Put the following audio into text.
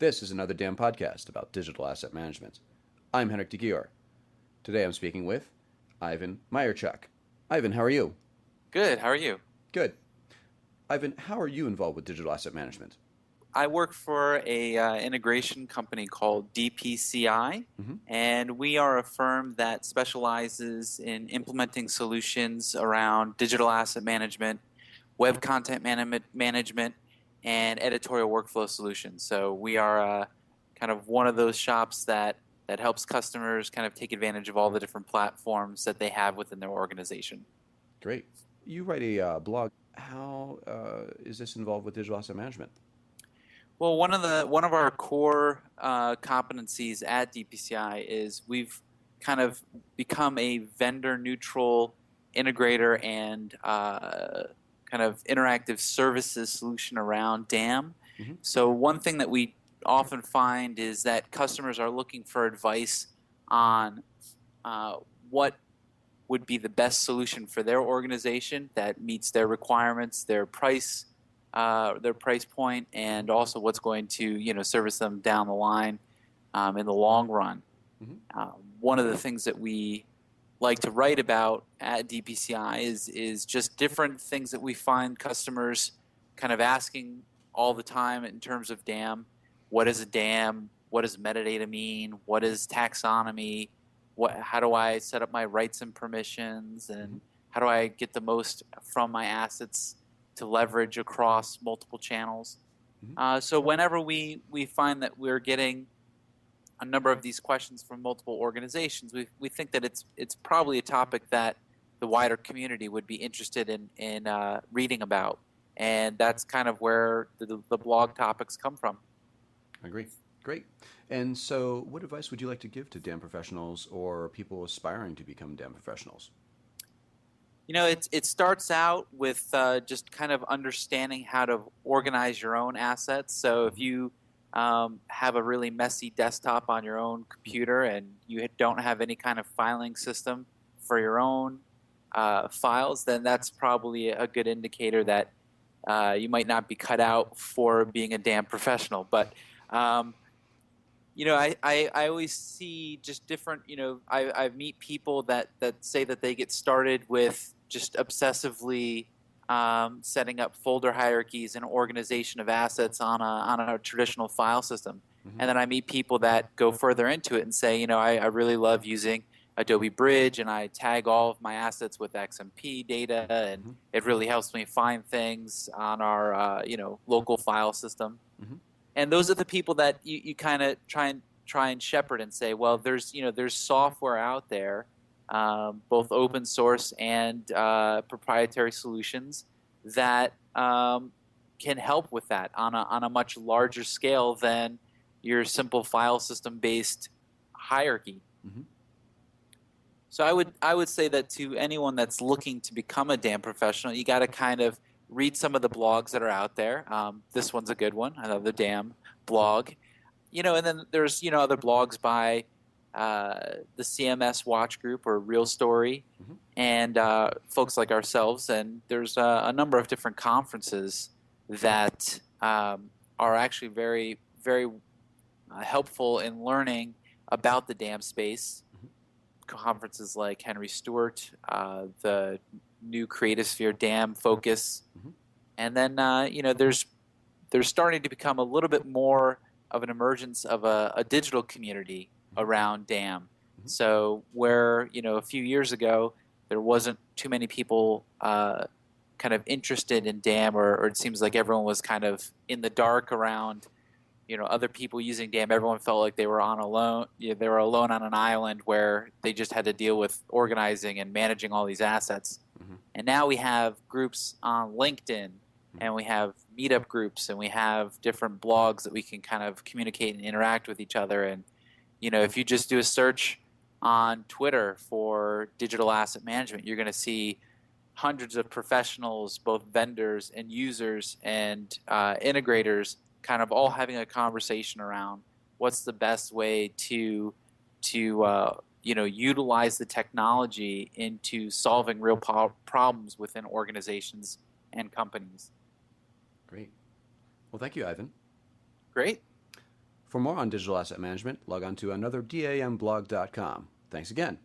This is another damn podcast about digital asset management. I'm Henrik de Gyor. Today I'm speaking with Ivan Mironchuk. Ivan, how are you? Good. How are you? Good. Ivan, how are you involved with digital asset management? I work for a integration company called DPCI, and we are a firm that specializes in implementing solutions around digital asset management, web content management, and editorial workflow solutions. So we are kind of one of those shops that helps customers kind of take advantage of all the different platforms that they have within their organization. Great. You write a blog. How is this involved with digital asset management? Well, one of our core competencies at DPCI is we've kind of become a vendor neutral integrator and kind of interactive services solution around DAM. So one thing that we often find is that customers are looking for advice on what would be the best solution for their organization that meets their requirements, their price point, and also what's going to service them down the line in the long run. One of the things that we like to write about at DPCI is just different things that we find customers kind of asking all the time in terms of DAM. What is a DAM? What does metadata mean? What is taxonomy? How do I set up my rights and permissions? And how do I get the most from my assets to leverage across multiple channels? So whenever we find that we're getting a number of these questions from multiple organizations, we think that it's probably a topic that the wider community would be interested in reading about. And that's kind of where the blog topics come from. I agree. Great. And so what advice would you like to give to DAM professionals or people aspiring to become DAM professionals? It starts out with just kind of understanding how to organize your own assets. So if you have a really messy desktop on your own computer and you don't have any kind of filing system for your own files, then that's probably a good indicator that you might not be cut out for being a DAM professional. But I always see just different, I meet people that say that they get started with just obsessively setting up folder hierarchies and organization of assets on a traditional file system. And then I meet people that go further into it and say, I really love using Adobe Bridge and I tag all of my assets with XMP data and it really helps me find things on our local file system. And those are the people that you kind of try and shepherd and say, well, there's software out there, both open source and proprietary solutions that can help with that on a much larger scale than your simple file system based hierarchy. So I would say that to anyone that's looking to become a DAM professional, you got to kind of read some of the blogs that are out there. This one's a good one. I love the DAM blog. And then there's other blogs by the CMS Watch Group or Real Story and folks like ourselves. And there's a number of different conferences that are actually very, very helpful in learning about the DAM space. Conferences like Henry Stewart, the new Creative Sphere DAM focus. And then, there's starting to become a little bit more of an emergence of a digital community around DAM. So where, a few years ago, there wasn't too many people kind of interested in DAM, or it seems like everyone was kind of in the dark around, other people using DAM. Everyone felt like they were alone. They were alone on an island where they just had to deal with organizing and managing all these assets. And now we have groups on LinkedIn, and we have meetup groups, and we have different blogs that we can kind of communicate and interact with each other. And if you just do a search on Twitter for digital asset management, you're going to see hundreds of professionals, both vendors and users and integrators, kind of all having a conversation around what's the best way to utilize the technology into solving real problems within organizations and companies. Great. Well, thank you, Ivan. Great. For more on digital asset management, log on to anotherdamblog.com. Thanks again.